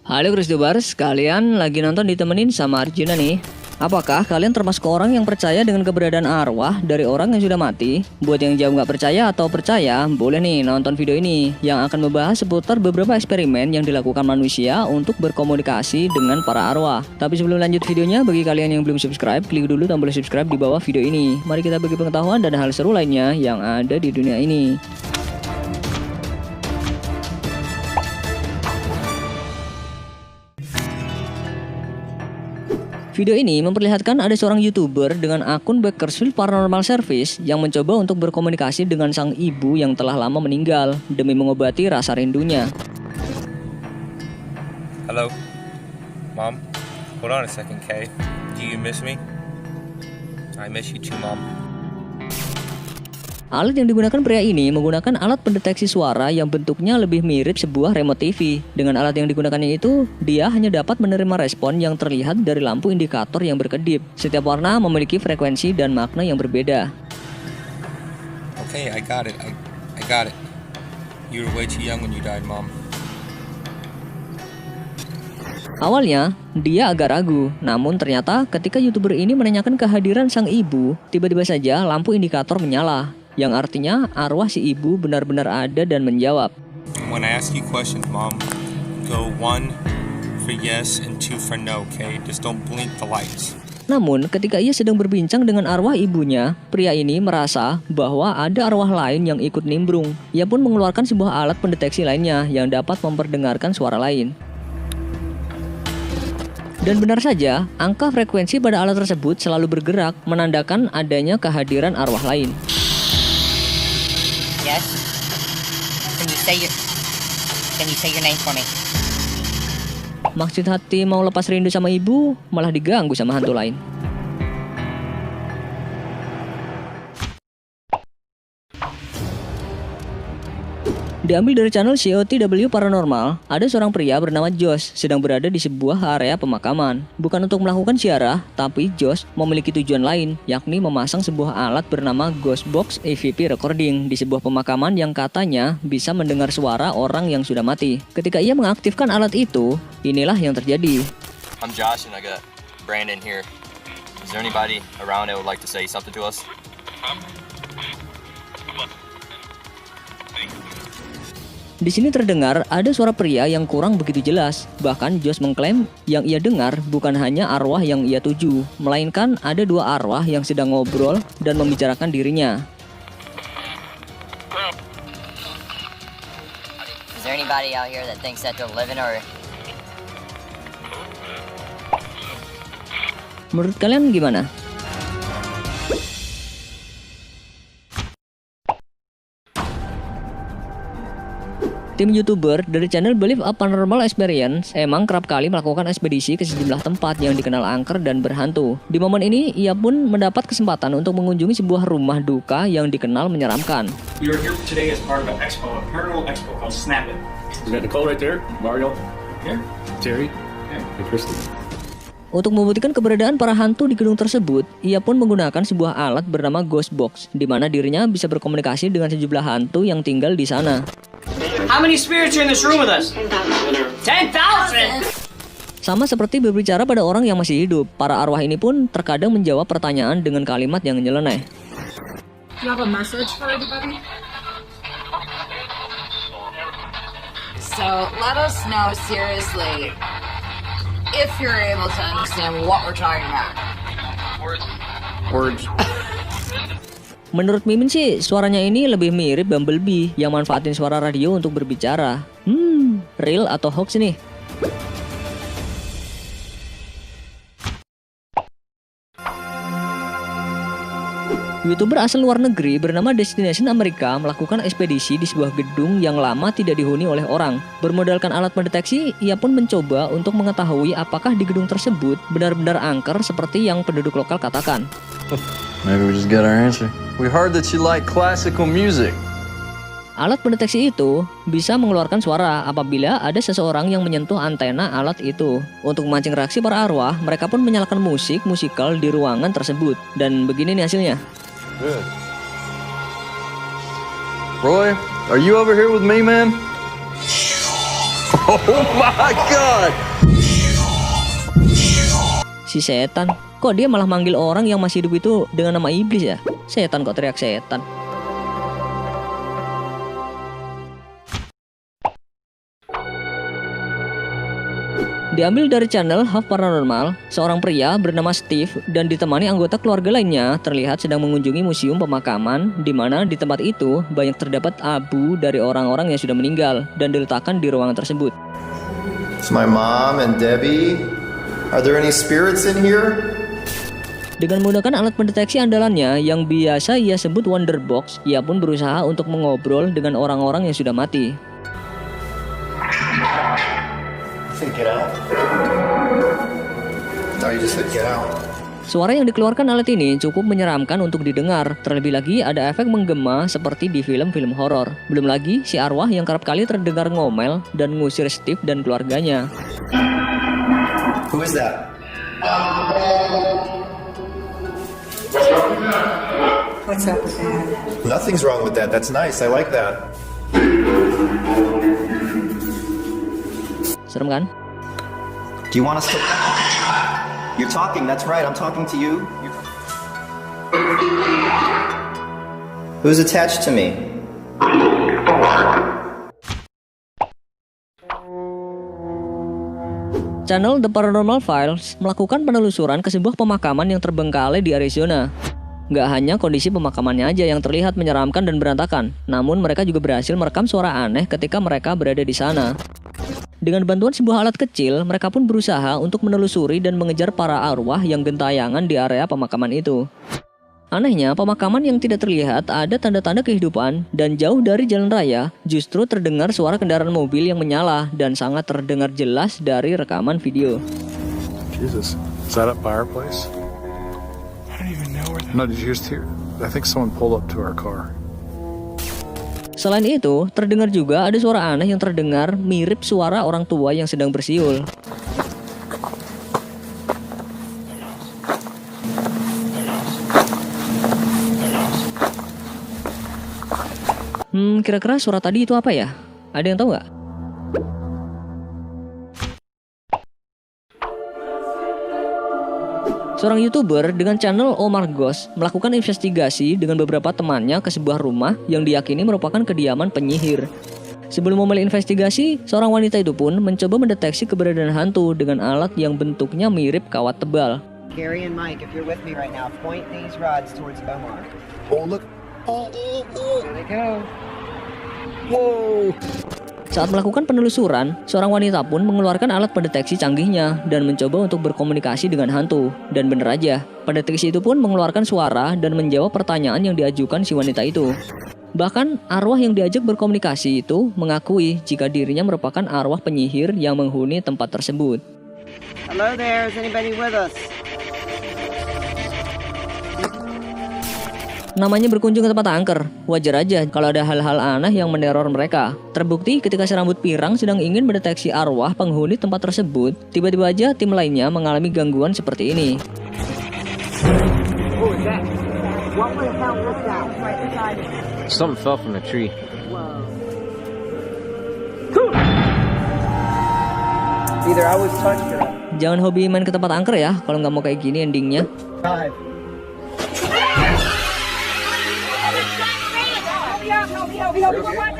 Halo Christubers, kalian lagi nonton ditemenin sama Arjuna nih. Apakah kalian termasuk orang yang percaya dengan keberadaan arwah dari orang yang sudah mati? Buat yang jauh nggak percaya atau percaya, boleh nih nonton video ini yang akan membahas seputar beberapa eksperimen yang dilakukan manusia untuk berkomunikasi dengan para arwah. Tapi sebelum lanjut videonya, bagi kalian yang belum subscribe, klik dulu tombol subscribe di bawah video ini. Mari kita bagi pengetahuan dan hal seru lainnya yang ada di dunia ini. Video ini memperlihatkan ada seorang YouTuber dengan akun Bakersfield Paranormal Service yang mencoba untuk berkomunikasi dengan sang ibu yang telah lama meninggal demi mengobati rasa rindunya. Hello, Mom. Hold on a second, Kay. Do you miss me? I miss you too, Mom. Alat yang digunakan pria ini menggunakan alat pendeteksi suara yang bentuknya lebih mirip sebuah remote TV. Dengan alat yang digunakannya itu, dia hanya dapat menerima respon yang terlihat dari lampu indikator yang berkedip. Setiap warna memiliki frekuensi dan makna yang berbeda. Okay, I got it. I got it. You were way too young when you died, Mom. Awalnya, dia agak ragu. Namun ternyata ketika YouTuber ini menanyakan kehadiran sang ibu, tiba-tiba saja lampu indikator menyala. Yang artinya arwah si ibu benar-benar ada dan menjawab. When I ask you questions, Mom, go 1 for yes and 2 for no, okay? Just don't blink the lights. Namun ketika ia sedang berbincang dengan arwah ibunya, pria ini merasa bahwa ada arwah lain yang ikut nimbrung. Ia pun mengeluarkan sebuah alat pendeteksi lainnya yang dapat memperdengarkan suara lain. Dan benar saja, angka frekuensi pada alat tersebut selalu bergerak, menandakan adanya kehadiran arwah lain. Yes. Can you say your name for me? Maksud hati mau lepas rindu sama ibu, malah diganggu sama hantu lain. Diambil dari channel COTW Paranormal, ada seorang pria bernama Josh sedang berada di sebuah area pemakaman. Bukan untuk melakukan ziarah, tapi Josh memiliki tujuan lain, yakni memasang sebuah alat bernama Ghost Box EVP Recording di sebuah pemakaman yang katanya bisa mendengar suara orang yang sudah mati. Ketika ia mengaktifkan alat itu, inilah yang terjadi. I'm Josh and I got Brandon here. Is there anybody around that would like to say something to us? Di sini terdengar ada suara pria yang kurang begitu jelas. Bahkan Josh mengklaim yang ia dengar bukan hanya arwah yang ia tuju, melainkan ada dua arwah yang sedang ngobrol dan membicarakan dirinya. Is there anybody out here that thinks that they're living or? Menurut kalian gimana? Tim YouTuber dari channel Believe a Paranormal Experience emang kerap kali melakukan ekspedisi ke sejumlah tempat yang dikenal angker dan berhantu. Di momen ini, ia pun mendapat kesempatan untuk mengunjungi sebuah rumah duka yang dikenal menyeramkan. We are here today as part of an expo, a paranormal expo called Snap It. We got Nicole right there, Mario, Here? Terry, Yeah. and Kristen. Untuk membuktikan keberadaan para hantu di gedung tersebut, ia pun menggunakan sebuah alat bernama Ghost Box, di mana dirinya bisa berkomunikasi dengan sejumlah hantu yang tinggal di sana. How many spirits are in this room with us? 10,000! Sama seperti berbicara pada orang yang masih hidup, para arwah ini pun terkadang menjawab pertanyaan dengan kalimat yang nyeleneh. Do you have a message for everybody? So let us know seriously if you're able to understand what we're talking about. Words. Menurut Mimin sih, suaranya ini lebih mirip Bumblebee yang manfaatin suara radio untuk berbicara. Real atau hoax nih? YouTuber asal luar negeri bernama Destination America melakukan ekspedisi di sebuah gedung yang lama tidak dihuni oleh orang. Bermodalkan alat pendeteksi, ia pun mencoba untuk mengetahui apakah di gedung tersebut benar-benar angker seperti yang penduduk lokal katakan. Maybe we just got our answer. We heard that you like classical music. Alat pendeteksi itu bisa mengeluarkan suara apabila ada seseorang yang menyentuh antena alat itu. Untuk memancing reaksi para arwah, mereka pun menyalakan musik musikal di ruangan tersebut. Dan begini nih hasilnya. Good. Roy, are you over here with me, man? Oh my God! Si setan, kok dia malah manggil orang yang masih hidup itu dengan nama iblis ya? Setan kok teriak setan. Diambil dari channel Half Paranormal, seorang pria bernama Steve dan ditemani anggota keluarga lainnya terlihat sedang mengunjungi museum pemakaman di mana di tempat itu banyak terdapat abu dari orang-orang yang sudah meninggal dan diletakkan di ruangan tersebut. It's my mom and Debbie. Are there any spirits in here? Dengan menggunakan alat pendeteksi andalannya yang biasa ia sebut Wonderbox, ia pun berusaha untuk mengobrol dengan orang-orang yang sudah mati. Get out. No, you just said get out. Suara yang dikeluarkan alat ini cukup menyeramkan untuk didengar. Terlebih lagi ada efek menggema seperti di film-film horor. Belum lagi si arwah yang kerap kali terdengar ngomel dan ngusir Steve dan keluarganya. Who is that? What's up with that? Nothing's wrong with that. That's nice. I like that. Serem kan? Do you want us to... You're talking. That's right. I'm talking to you. Who's attached to me? Channel The Paranormal Files melakukan penelusuran ke sebuah pemakaman yang terbengkalai di Arizona. Nggak hanya kondisi pemakamannya aja yang terlihat menyeramkan dan berantakan, namun mereka juga berhasil merekam suara aneh ketika mereka berada di sana. Dengan bantuan sebuah alat kecil, mereka pun berusaha untuk menelusuri dan mengejar para arwah yang gentayangan di area pemakaman itu. Anehnya, pemakaman yang tidak terlihat ada tanda-tanda kehidupan dan jauh dari jalan raya justru terdengar suara kendaraan mobil yang menyala dan sangat terdengar jelas dari rekaman video. Jesus, is that a fireplace? I don't even know where that... No, did you just hear? I think someone pulled up to our car. Selain itu, terdengar juga ada suara aneh yang terdengar mirip suara orang tua yang sedang bersiul. Kira-kira suara tadi itu apa ya? Ada yang tahu nggak? Seorang YouTuber dengan channel Omar Ghost melakukan investigasi dengan beberapa temannya ke sebuah rumah yang diyakini merupakan kediaman penyihir. Sebelum memulai investigasi, seorang wanita itu pun mencoba mendeteksi keberadaan hantu dengan alat yang bentuknya mirip kawat tebal. Gary and Mike, if you're with me right now, point these rods towards Omar. Oh, look. There they go. Whoa. Saat melakukan penelusuran, seorang wanita pun mengeluarkan alat pendeteksi canggihnya dan mencoba untuk berkomunikasi dengan hantu. Dan bener aja, pendeteksi itu pun mengeluarkan suara dan menjawab pertanyaan yang diajukan si wanita itu. Bahkan, arwah yang diajak berkomunikasi itu mengakui jika dirinya merupakan arwah penyihir yang menghuni tempat tersebut. Hello there, is anybody with us? Namanya berkunjung ke tempat angker, wajar aja kalau ada hal-hal aneh yang meneror mereka. Terbukti ketika si rambut pirang sedang ingin mendeteksi arwah penghuni tempat tersebut, tiba-tiba aja tim lainnya mengalami gangguan seperti ini. Something fell from the tree. Either I was touched or... Jangan hobi main ke tempat angker ya, kalau nggak mau kayak gini endingnya. 5. Help me out, help me out.